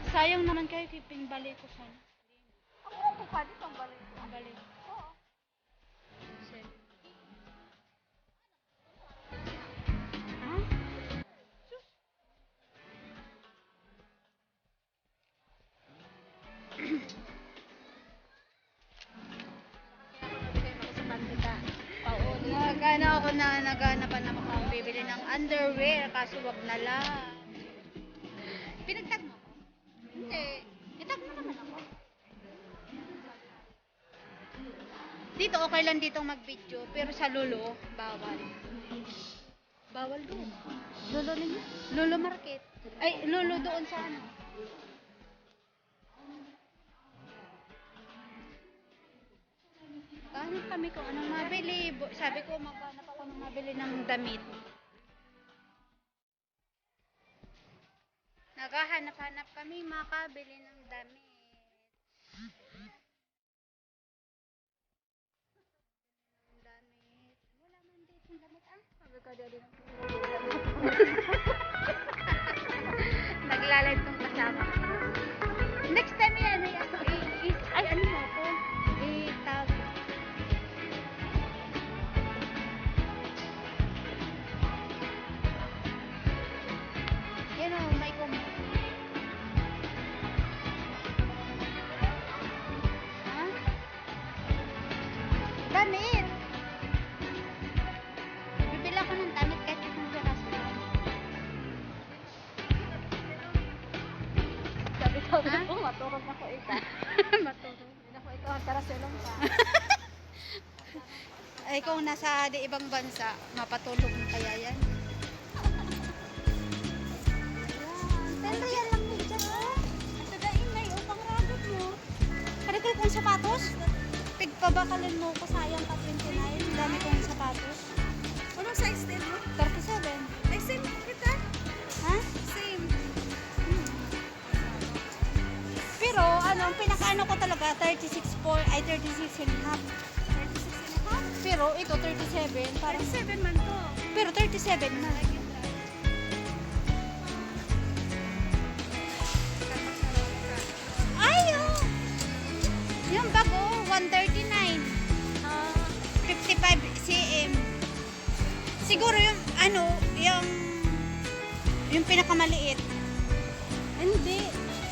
Sayang naman kayo, balik ko sana. Ako pa dito ang balik. Balik. Oo. Ha? Naganapan naman ako bibili ng underwear, kaso wag na lang. Pinagtag mo ko? Hindi. Itag mo naman ako. Dito okay lang ditong mag-video, pero sa Lolo, bawal. Bawal doon. Lolo ninyo? Lolo Market. Ay, Lolo doon sa ano? Hanap kami kung anong mabili. Sabi ko, maghanap ako ng mabili ng damit. Naghahanap-hanap kami makabili ng damit. Wala man dito ng damit. Sabi ko, dali ng naglalay tong kasama. Next time yan, ay ano mo ako? Tag. Yan o, may kumo. Ha? Damit! Bibili ako ng damit kahit isang piraso lang. Sabi ko, maturog ako ita. Matulog. Hindi ako ikaw ang karaselong pa. Ay, kung nasa ibang bansa, mapatulog mo kaya yan? Pero yan lang din dyan, oh. At sagain na yung pangragot mo. Karikul kong sapatos? Pigpabakalin mo ko, sayang ka 29. Dami kong sapatos. Anong size din mo? 37. Ay, same kita. Ha? Same. ano ko talaga, 36 and a half. 36 and a half? Pero ito, 37. Parang, 37 man to. pero 37 na. Ay, oh! Yung bago, 139. Ah, 55 cm. Siguro yung, ano, yung pinakamaliit. hindi.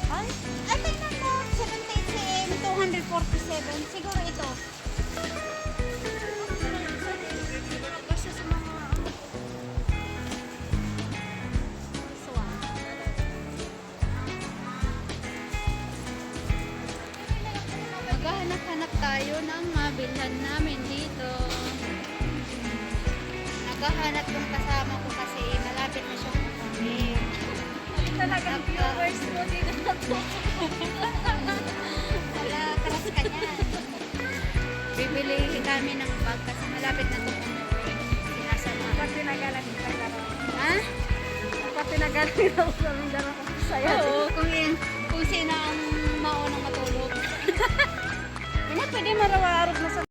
Ay, Ay, tingnan mo, 78 cm, 247. Siguro ito. kasi sa mga ano. Swan. Maghahanap-hanap tayo ng mabilhan namin dito. Naghahanap yung kasama ko kasi malapit na siyang umuwi. Talagang viewers mo din ako. Wala, karas ka niyan. Bibili kami ng bag kasi malapit na itong umuwi. Sinasama. Kapag tinagalan ko sa laro. Ha? Kapag tinagalan ako sa laro ko saya. Oo, kung sino ang maunang matulog. Hindi pwede marawarog na sa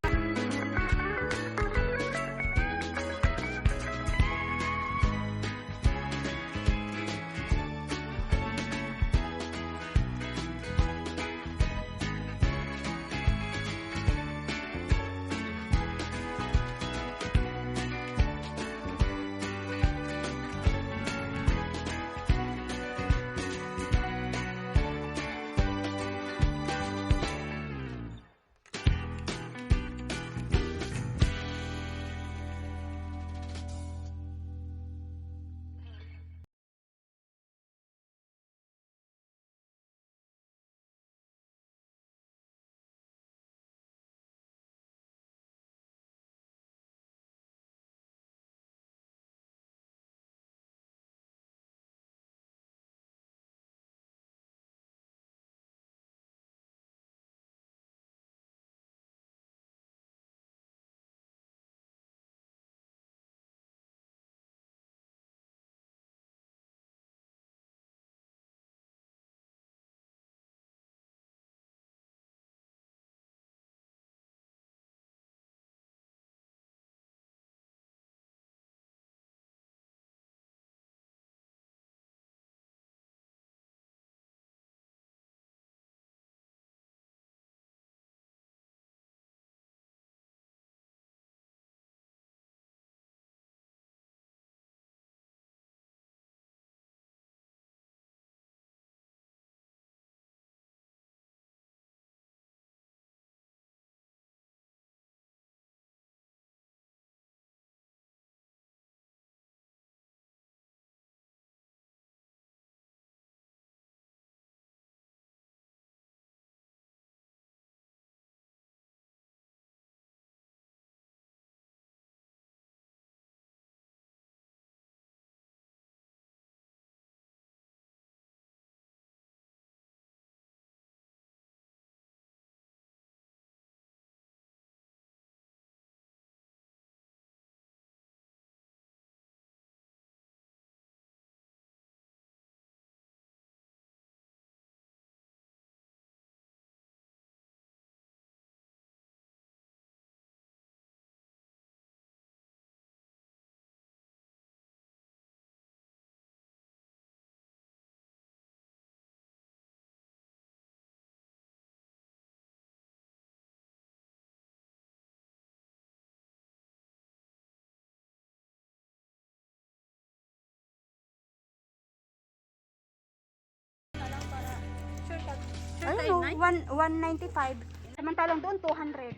Ayun o, 195. Samantalang doon, 200.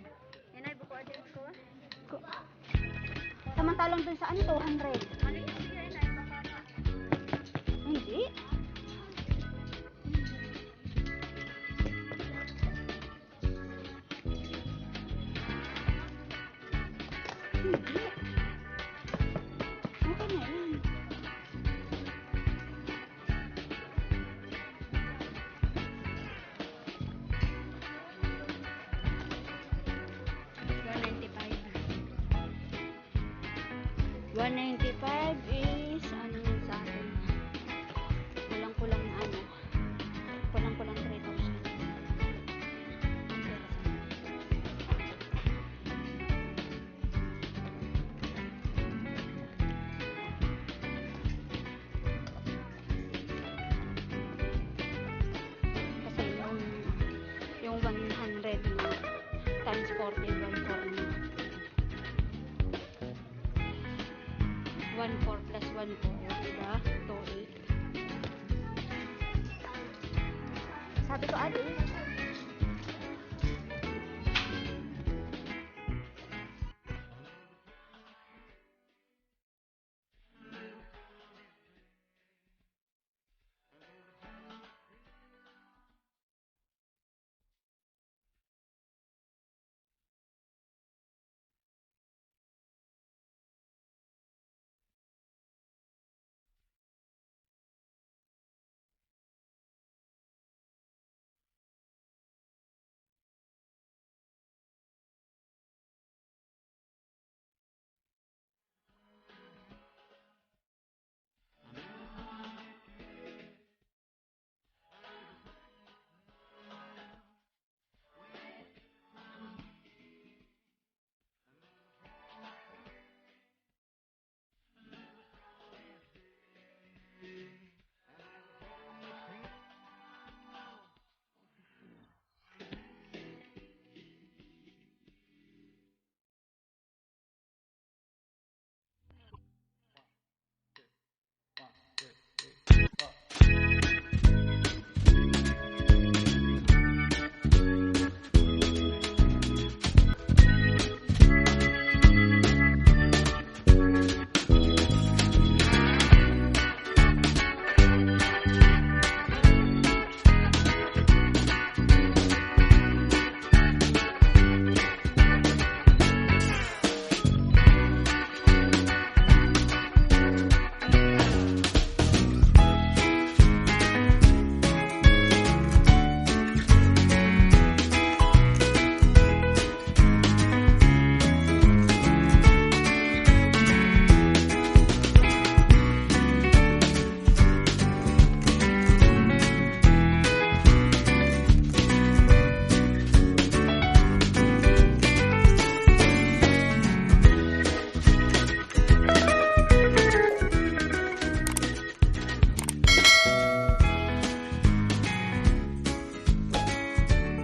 Inay buko din ko. Samantalang doon sa ano, 200. Maliit siya inay baka. Hindi. Hindi. Okay na yan. $195 is ano yun sa akin, kulang-kulang na ano, kulang-kulang 3,000. 1.4 plus 1.4, diba? 2.8. Sabi ko, ate,